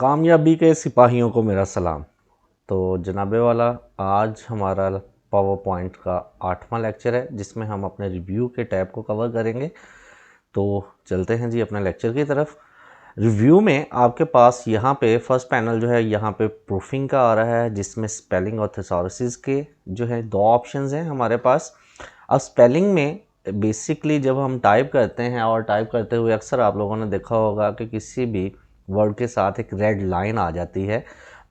कामयाबी के सिपाहियों को मेरा सलाम। तो जनाबे वाला, आज हमारा पावर पॉइंट का 8वां लेक्चर है जिसमें हम अपने रिव्यू के टैब को कवर करेंगे। तो चलते हैं जी अपने लेक्चर की तरफ। रिव्यू में आपके पास यहाँ पे फर्स्ट पैनल जो है यहाँ पे प्रूफिंग का आ रहा है, जिसमें स्पेलिंग और थिसॉरसिस के जो है 2 ऑप्शंस हैं हमारे पास। अब स्पेलिंग में बेसिकली जब हम टाइप करते हैं और टाइप करते हुए अक्सर आप लोगों ने देखा होगा कि किसी भी वर्ड के साथ एक रेड लाइन आ जाती है,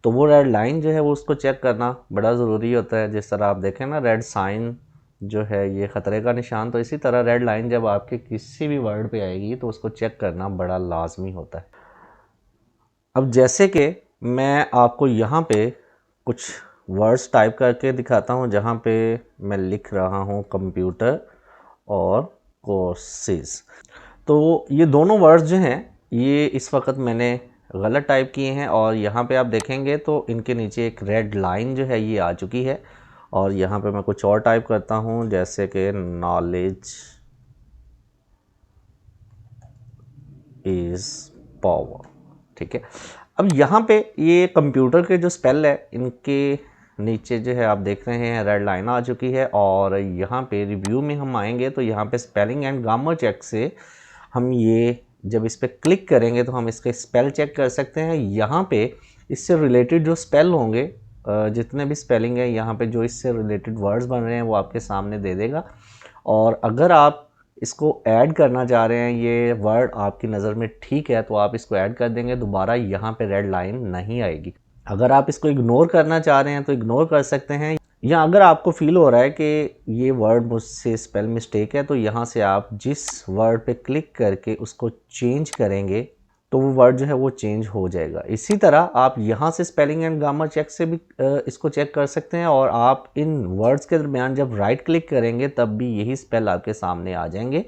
तो वो रेड लाइन जो है वो उसको चेक करना बड़ा ज़रूरी होता है। जिस तरह आप देखें ना, रेड साइन जो है ये ख़तरे का निशान, तो इसी तरह रेड लाइन जब आपके किसी भी वर्ड पे आएगी तो उसको चेक करना बड़ा लाजमी होता है। अब जैसे कि मैं आपको यहाँ पे कुछ वर्ड्स टाइप करके दिखाता हूँ, जहाँ पे मैं लिख रहा हूँ कंप्यूटर और कोर्सेज। तो ये दोनों वर्ड्स जो हैं ये इस वक्त मैंने गलत टाइप किए हैं, और यहाँ पे आप देखेंगे तो इनके नीचे एक रेड लाइन जो है ये आ चुकी है। और यहाँ पे मैं कुछ और टाइप करता हूँ, जैसे कि नॉलेज इज़ पावर। ठीक है। अब यहाँ पे ये कंप्यूटर के जो स्पेल है इनके नीचे जो है आप देख रहे हैं रेड लाइन आ चुकी है। और यहाँ पे रिव्यू में हम आएंगे तो यहाँ पे स्पेलिंग एंड ग्रामर चेक से हम ये जब इस पर क्लिक करेंगे तो हम इसके स्पेल चेक कर सकते हैं। यहाँ पे इससे रिलेटेड जो स्पेल होंगे, जितने भी स्पेलिंग है यहाँ पे जो इससे रिलेटेड वर्ड्स बन रहे हैं वो आपके सामने दे देगा। और अगर आप इसको ऐड करना चाह रहे हैं, ये वर्ड आपकी नज़र में ठीक है, तो आप इसको ऐड कर देंगे, दोबारा यहाँ पे रेड लाइन नहीं आएगी। अगर आप इसको इग्नोर करना चाह रहे हैं तो इग्नोर कर सकते हैं, या अगर आपको फील हो रहा है कि ये वर्ड मुझसे स्पेल मिस्टेक है तो यहाँ से आप जिस वर्ड पे क्लिक करके उसको चेंज करेंगे तो वो वर्ड जो है वो चेंज हो जाएगा। इसी तरह आप यहाँ से स्पेलिंग एंड ग्रामर चेक से भी इसको चेक कर सकते हैं, और आप इन वर्ड्स के दरमियान जब राइट क्लिक करेंगे तब भी यही स्पेल आपके सामने आ जाएंगे।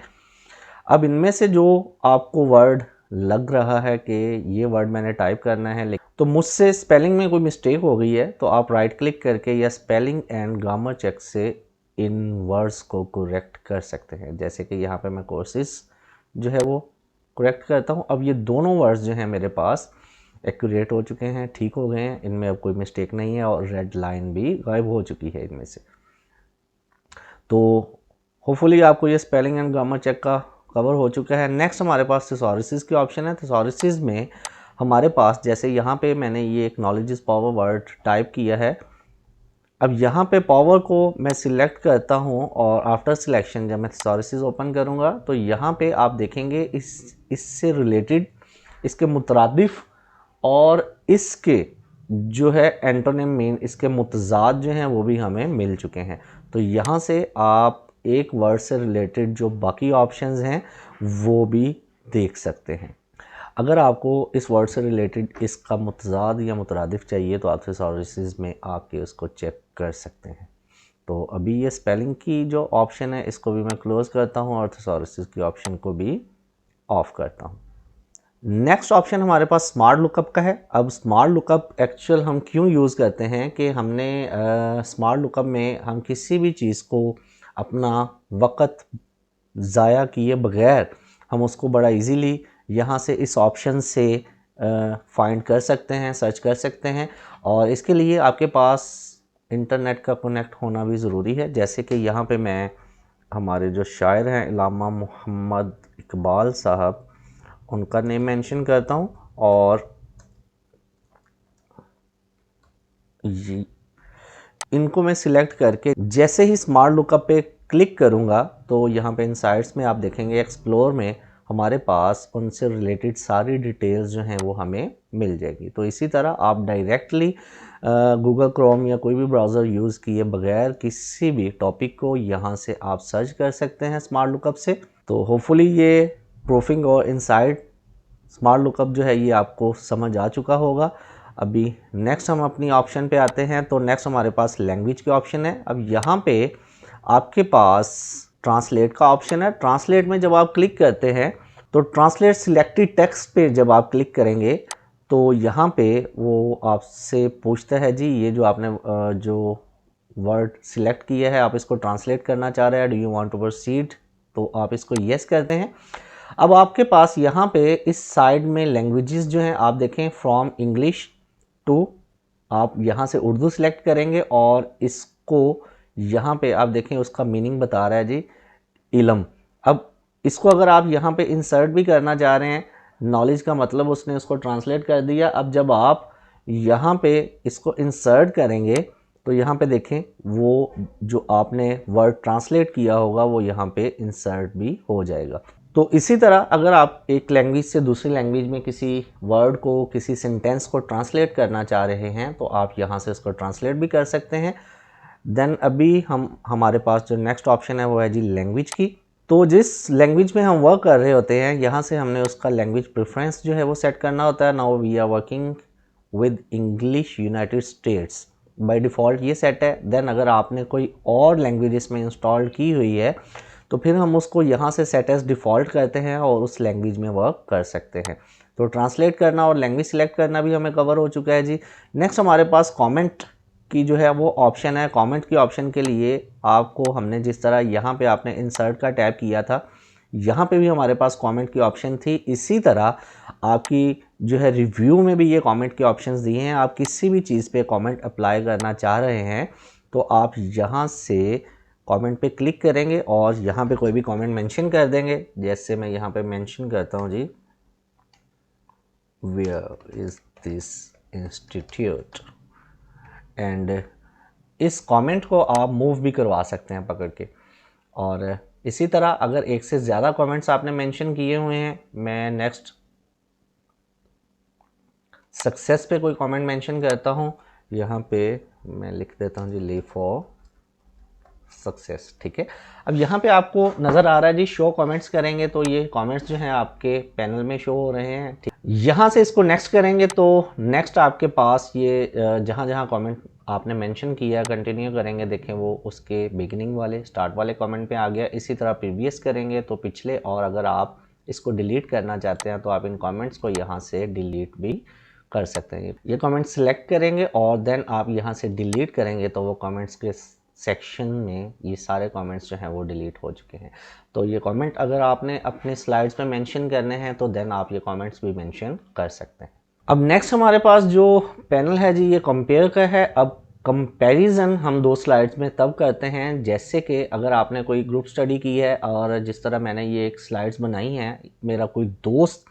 अब इनमें से जो आपको वर्ड लग रहा है कि ये वर्ड मैंने टाइप करना है तो मुझसे स्पेलिंग में कोई मिस्टेक हो गई है, तो आप राइट क्लिक करके या स्पेलिंग एंड ग्रामर चेक से इन वर्ड्स को करेक्ट कर सकते हैं। जैसे कि यहाँ पे मैं कोर्सेस जो है वो करेक्ट करता हूँ। अब ये दोनों वर्ड्स जो हैं मेरे पास एक्यूरेट हो चुके हैं, ठीक हो गए हैं, इनमें अब कोई मिस्टेक नहीं है और रेड लाइन भी गायब हो चुकी है इनमें से। तो होपफुली आपको ये स्पेलिंग एंड ग्रामर चेक का कवर हो चुका है। नेक्स्ट हमारे पास थिसॉरसिस की ऑप्शन है। थिसॉरसिस में हमारे पास जैसे यहाँ पे मैंने ये एक knowledge is power word type किया है। अब यहाँ पे पावर को मैं सिलेक्ट करता हूँ, और आफ्टर सिलेक्शन जब मैं थिसॉरसिस ओपन करूँगा तो यहाँ पे आप देखेंगे इससे रिलेटेड, इसके मुतरादिफ और इसके जो है एंटोनिम मीन, इसके मुतजाद जो हैं वो भी हमें मिल चुके हैं। तो यहाँ से आप एक वर्ड से रिलेटेड जो बाकी ऑप्शंस हैं वो भी देख सकते हैं। अगर आपको इस वर्ड से रिलेटेड इसका मुतजाद या मुतरादिफ चाहिए तो आप थिसॉरसिस में आके उसको चेक कर सकते हैं। तो अभी ये स्पेलिंग की जो ऑप्शन है इसको भी मैं क्लोज़ करता हूँ और थिसॉरसिस की ऑप्शन को भी ऑफ़ करता हूँ। नेक्स्ट ऑप्शन हमारे पास स्मार्ट लुकअप का है। अब स्मार्ट लुकअप एक्चुअल हम क्यों यूज़ करते हैं कि हमने स्मार्ट लुकअप में हम किसी भी चीज़ को अपना वक़्त ज़ाया किए बगैर हम उसको बड़ा इजीली यहाँ से इस ऑप्शन से फाइंड कर सकते हैं, सर्च कर सकते हैं। और इसके लिए आपके पास इंटरनेट का कनेक्ट होना भी ज़रूरी है। जैसे कि यहाँ पे मैं हमारे जो शायर हैं इल्लामा मोहम्मद इकबाल साहब, उनका नेम मेंशन करता हूँ, और इनको मैं सिलेक्ट करके जैसे ही स्मार्ट लुकअप पे क्लिक करूँगा तो यहाँ पे इनसाइट्स में आप देखेंगे एक्सप्लोर में हमारे पास उनसे रिलेटेड सारी डिटेल्स जो हैं वो हमें मिल जाएगी। तो इसी तरह आप डायरेक्टली गूगल क्रोम या कोई भी ब्राउज़र यूज़ किए बगैर किसी भी टॉपिक को यहाँ से आप सर्च कर सकते हैं स्मार्ट लुकअप से। तो होपफुली ये प्रूफिंग और इनसाइट स्मार्ट लुकअप जो है ये आपको समझ आ चुका होगा। अभी नेक्स्ट हम अपनी ऑप्शन पे आते हैं। तो नेक्स्ट हमारे पास लैंग्वेज के ऑप्शन है। अब यहाँ पे आपके पास ट्रांसलेट का ऑप्शन है। ट्रांसलेट में जब आप क्लिक करते हैं तो ट्रांसलेट सिलेक्टेड टेक्स्ट पे जब आप क्लिक करेंगे तो यहाँ पे वो आपसे पूछता है जी ये जो आपने जो वर्ड सिलेक्ट किया है आप इसको ट्रांसलेट करना चाह रहे हैं, do you want to proceed, तो आप इसको येस करते हैं। अब आपके पास यहाँ पे इस साइड में लैंग्वेजेस जो हैं आप देखें फ्रॉम इंग्लिश टू, आप यहाँ से उर्दू सेलेक्ट करेंगे और इसको यहाँ पे आप देखें उसका मीनिंग बता रहा है जी इलम। अब इसको अगर आप यहाँ पे इंसर्ट भी करना चाह रहे हैं, नॉलेज का मतलब उसने उसको ट्रांसलेट कर दिया। अब जब आप यहाँ पे इसको इंसर्ट करेंगे तो यहाँ पे देखें वो जो आपने वर्ड ट्रांसलेट किया होगा वो यहाँ पे इंसर्ट भी हो जाएगा। तो इसी तरह अगर आप एक लैंग्वेज से दूसरी लैंग्वेज में किसी वर्ड को, किसी सेंटेंस को ट्रांसलेट करना चाह रहे हैं तो आप यहाँ से इसको ट्रांसलेट भी कर सकते हैं। देन अभी हमारे पास जो नेक्स्ट ऑप्शन है वो है जी लैंग्वेज की। तो जिस लैंग्वेज में हम वर्क कर रहे होते हैं यहाँ से हमने उसका लैंग्वेज प्रेफरेंस जो है वो सेट करना होता है। Now we are working with English United States, by default ये सेट है। देन अगर आपने कोई और लैंग्वेज इसमें इंस्टॉल की हुई है तो फिर हम उसको यहाँ से सेट एज डिफ़ॉल्ट करते हैं और उस लैंग्वेज में वर्क कर सकते हैं। तो ट्रांसलेट करना और लैंग्वेज सिलेक्ट करना भी हमें कवर हो चुका है जी। नेक्स्ट हमारे पास कमेंट की जो है वो ऑप्शन है। कमेंट की ऑप्शन के लिए आपको हमने जिस तरह यहाँ पे आपने इंसर्ट का टैब किया था, यहाँ पे भी हमारे पास कमेंट की ऑप्शन थी। इसी तरह आपकी जो है रिव्यू में भी ये कमेंट के ऑप्शंस दिए हैं। आप किसी भी चीज़ पे कमेंट अप्लाई करना चाह रहे हैं तो आप यहाँ से कमेंट पे क्लिक करेंगे और यहाँ पे कोई भी कमेंट मेंशन कर देंगे। जैसे मैं यहाँ पे मेंशन करता हूँ जी, where is this institute, and इस कमेंट को आप मूव भी करवा सकते हैं पकड़ के। और इसी तरह अगर एक से ज़्यादा कमेंट्स आपने मेंशन किए हुए हैं, मैं नेक्स्ट सक्सेस पे कोई कमेंट मेंशन करता हूँ। यहाँ पे मैं लिख देता हूँ जी लीव फॉर सक्सेस, ठीक है। अब यहाँ पे आपको नज़र आ रहा है जी शो कमेंट्स करेंगे तो ये कमेंट्स जो हैं आपके पैनल में शो हो रहे हैं, ठीक। यहाँ से इसको नेक्स्ट करेंगे तो नेक्स्ट आपके पास ये जहाँ जहाँ कमेंट आपने मेंशन किया कंटिन्यू करेंगे, देखें वो उसके बिगिनिंग वाले स्टार्ट वाले कमेंट पे आ गया। इसी तरह प्रीवियस करेंगे तो पिछले, और अगर आप इसको डिलीट करना चाहते हैं तो आप इन कमेंट्स को यहाँ से डिलीट भी कर सकते हैं। ये कमेंट सेलेक्ट करेंगे और देन आप यहाँ से डिलीट करेंगे तो वो कमेंट्स के सेक्शन में ये सारे कमेंट्स जो हैं वो डिलीट हो चुके हैं। तो ये कमेंट अगर आपने अपने स्लाइड्स में मेंशन करने हैं तो देन आप ये कमेंट्स भी मेंशन कर सकते हैं। अब नेक्स्ट हमारे पास जो पैनल है जी ये कंपेयर का है। अब कंपैरिजन हम दो स्लाइड्स में तब करते हैं जैसे कि अगर आपने कोई ग्रुप स्टडी की है और जिस तरह मैंने ये एक स्लाइड्स बनाई हैं, मेरा कोई दोस्त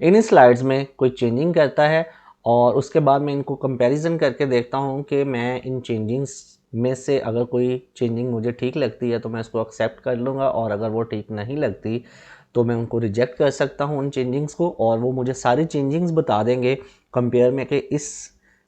इन स्लाइड्स में कोई चेंजिंग करता है और उसके बाद मैं इनको कंपैरिजन करके देखता हूँ कि मैं इन चेंजिंग्स में से अगर कोई चेंजिंग मुझे ठीक लगती है तो मैं इसको एक्सेप्ट कर लूँगा, और अगर वो ठीक नहीं लगती तो मैं उनको रिजेक्ट कर सकता हूँ उन चेंजिंग्स को, और वो मुझे सारी चेंजिंग्स बता देंगे कंपेयर में कि इस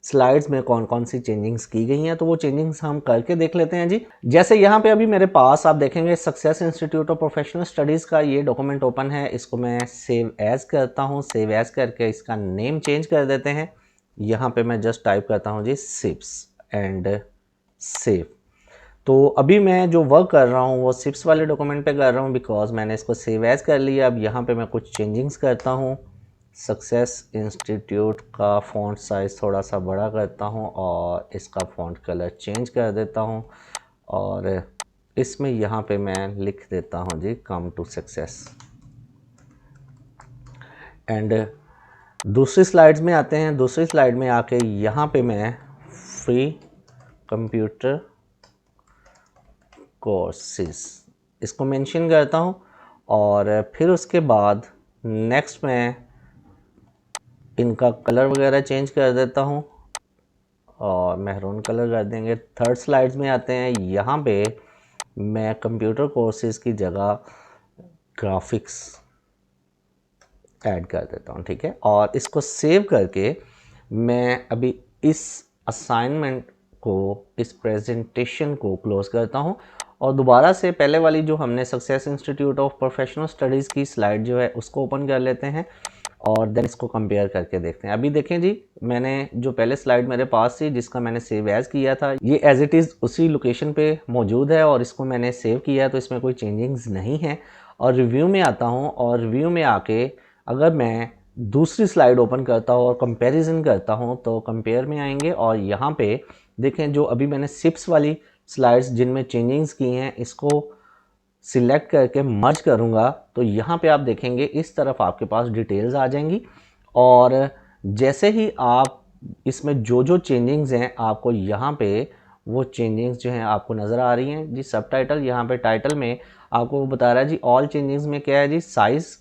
स्लाइड्स में कौन कौन सी चेंजिंग्स की गई हैं। तो वो चेंजिंग्स हम करके देख लेते हैं जी। जैसे यहाँ पे अभी मेरे पास आप देखेंगे success institute of professional studies का ये डॉक्यूमेंट ओपन है। इसको मैं सेव एज़ करता हूँ। सेव एज़ करके इसका नेम चेंज कर देते हैं। यहाँ पे मैं जस्ट टाइप करता हूँ जी सिप्स एंड सेव। तो अभी मैं जो वर्क कर रहा हूँ वो सिप्स वाले डॉक्यूमेंट पे कर रहा हूँ बिकॉज मैंने इसको सेव एज़ कर लिया। अब यहाँ पे मैं कुछ चेंजिंग्स करता हूँ। सक्सेस इंस्टीट्यूट का फ़ॉन्ट साइज़ थोड़ा सा बड़ा करता हूँ और इसका फ़ॉन्ट कलर चेंज कर देता हूँ, और इसमें यहाँ पे मैं लिख देता हूँ जी कम टू सक्सेस। एंड दूसरी स्लाइड्स में आते हैं। दूसरी स्लाइड में आके यहाँ पे मैं फ्री कंप्यूटर कोर्सेज इसको मेंशन करता हूँ, और फिर उसके बाद नेक्स्ट मैं इनका कलर वगैरह चेंज कर देता हूँ और मेहरून कलर कर देंगे। थर्ड स्लाइड्स में आते हैं। यहाँ पे मैं कंप्यूटर कोर्सेज की जगह ग्राफिक्स ऐड कर देता हूँ, ठीक है। और इसको सेव करके मैं अभी इस असाइनमेंट को, इस प्रेजेंटेशन को क्लोज करता हूँ और दोबारा से पहले वाली जो हमने success institute of professional studies की स्लाइड जो है उसको ओपन कर लेते हैं और देन इसको कंपेयर करके देखते हैं। अभी देखें जी, मैंने जो पहले स्लाइड मेरे पास थी जिसका मैंने सेव एज़ किया था, ये एज़ इट इज़ उसी लोकेशन पे मौजूद है और इसको मैंने सेव किया है तो इसमें कोई चेंजिंग्स नहीं है। और रिव्यू में आता हूँ और रिव्यू में आके अगर मैं दूसरी स्लाइड ओपन करता हूँ और कंपैरिजन करता हूँ तो कंपेयर में आएंगे और यहाँ पे देखें जो अभी मैंने सिप्स वाली स्लाइड्स जिनमें चेंजिंग्स की हैं इसको सिलेक्ट करके मर्ज करूँगा तो यहाँ पे आप देखेंगे इस तरफ आपके पास डिटेल्स आ जाएंगी। और जैसे ही आप इसमें जो जो चेंजिंग्स हैं आपको यहाँ पे वो चेंजिंग्स जो हैं आपको नज़र आ रही हैं जी। सब टाइटल यहाँ पे टाइटल में आपको वो बता रहा है जी ऑल चेंजिंग्स में क्या है जी, साइज़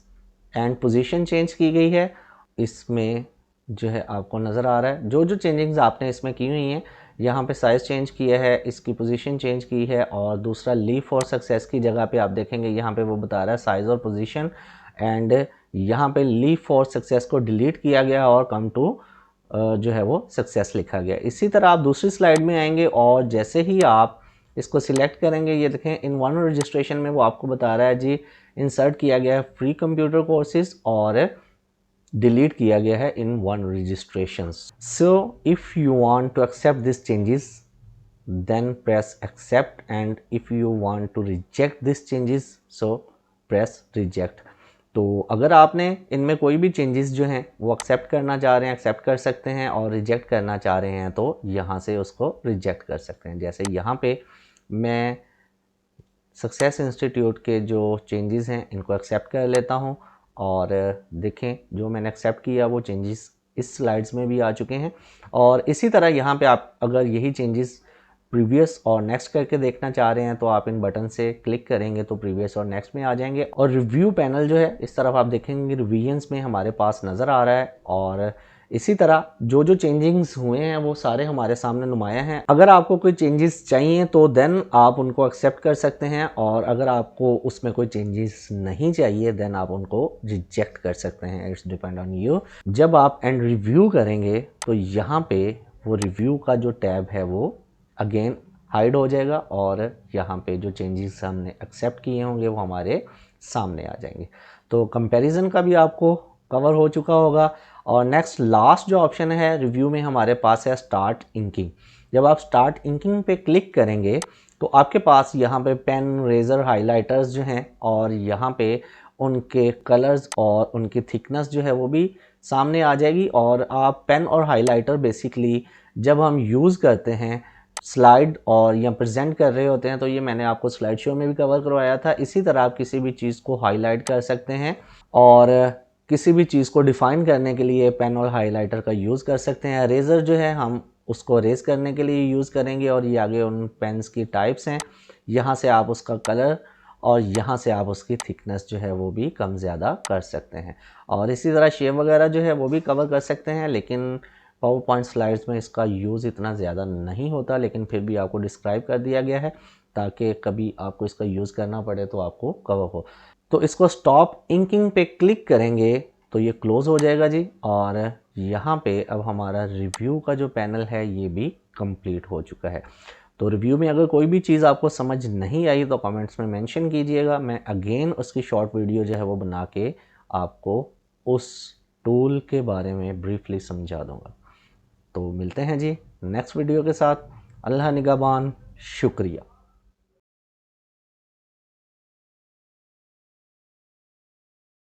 एंड पोजीशन चेंज की गई है। इसमें जो है आपको नज़र आ रहा है जो जो चेंजिंग्स आपने इसमें की हुई हैं। यहाँ पे साइज़ चेंज किया है, इसकी पोजीशन चेंज की है, और दूसरा लीव फॉर सक्सेस की जगह पे आप देखेंगे यहाँ पे वो बता रहा है साइज़ और पोजीशन, एंड यहाँ पे लीव फॉर सक्सेस को डिलीट किया गया और कम टू जो है वो सक्सेस लिखा गया। इसी तरह आप दूसरी स्लाइड में आएंगे और जैसे ही आप इसको सिलेक्ट करेंगे, ये देखें इन वन रजिस्ट्रेशन में वो आपको बता रहा है जी इंसर्ट किया गया है फ्री कंप्यूटर कोर्सेज और डिलीट किया गया है in one registration. So if you want to accept this changes then press accept, and if you want to reject this changes so press reject. तो अगर आपने इनमें कोई भी चेंजेस जो हैं वो एक्सेप्ट करना चाह रहे हैं एक्सेप्ट कर सकते हैं, और रिजेक्ट करना चाह रहे हैं तो यहाँ से उसको रिजेक्ट कर सकते हैं। जैसे यहाँ पे मैं सक्सेस इंस्टीट्यूट के जो चेंजेस हैं इनको एक्सेप्ट कर लेता हूँ, और देखें जो मैंने एक्सेप्ट किया वो चेंजेस इस स्लाइड्स में भी आ चुके हैं। और इसी तरह यहाँ पे आप अगर यही चेंजेस प्रीवियस और नेक्स्ट करके देखना चाह रहे हैं तो आप इन बटन से क्लिक करेंगे तो प्रीवियस और नेक्स्ट में आ जाएंगे। और रिव्यू पैनल जो है इस तरफ आप देखेंगे रिवीजन्स में हमारे पास नज़र आ रहा है, और इसी तरह जो जो चेंजिंग्स हुए हैं वो सारे हमारे सामने नुमाया हैं। अगर आपको कोई चेंजेस चाहिए तो देन आप उनको एक्सेप्ट कर सकते हैं, और अगर आपको उसमें कोई चेंजेस नहीं चाहिए देन आप उनको रिजेक्ट कर सकते हैं। It's depend on you. जब आप एंड रिव्यू करेंगे तो यहाँ पे वो रिव्यू का जो टैब है वो अगेन हाइड हो जाएगा, और यहाँ पे जो चेंजेस हमने एक्सेप्ट किए होंगे वो हमारे सामने आ जाएंगे। तो कंपैरिजन का भी आपको कवर हो चुका होगा। और नेक्स्ट लास्ट जो ऑप्शन है रिव्यू में हमारे पास है स्टार्ट इंकिंग। जब आप स्टार्ट इंकिंग पे क्लिक करेंगे तो आपके पास यहाँ पे पेन, रेज़र, हाइलाइटर्स जो हैं और यहाँ पे उनके कलर्स और उनकी थिकनेस जो है वो भी सामने आ जाएगी। और आप पेन और हाइलाइटर बेसिकली जब हम यूज़ करते हैं स्लाइड और या प्रेजेंट कर रहे होते हैं, तो ये मैंने आपको स्लाइड शो में भी कवर करवाया था। इसी तरह आप किसी भी चीज़ को हाईलाइट कर सकते हैं और किसी भी चीज़ को डिफ़ाइन करने के लिए पेन और हाइलाइटर का यूज़ कर सकते हैं। रेज़र जो है हम उसको रेज़ करने के लिए यूज़ करेंगे, और ये आगे उन पेन्स की टाइप्स हैं। यहाँ से आप उसका कलर और यहाँ से आप उसकी थिकनेस जो है वो भी कम ज़्यादा कर सकते हैं। और इसी तरह शेप वगैरह जो है वो भी कवर कर सकते हैं, लेकिन पावर पॉइंट स्लाइड्स में इसका यूज़ इतना ज़्यादा नहीं होता, लेकिन फिर भी आपको डिस्क्राइब कर दिया गया है ताकि कभी आपको इसका यूज़ करना पड़े तो आपको कवर हो। तो इसको स्टॉप इंकिंग पे क्लिक करेंगे तो ये क्लोज़ हो जाएगा जी। और यहाँ पे अब हमारा रिव्यू का जो पैनल है ये भी कंप्लीट हो चुका है। तो रिव्यू में अगर कोई भी चीज़ आपको समझ नहीं आई तो कमेंट्स में मेंशन कीजिएगा, मैं अगेन उसकी शॉर्ट वीडियो जो है वो बना के आपको उस टूल के बारे में ब्रीफली समझा दूँगा। तो मिलते हैं जी नेक्स्ट वीडियो के साथ। अल्लाह निगहबान, शुक्रिया।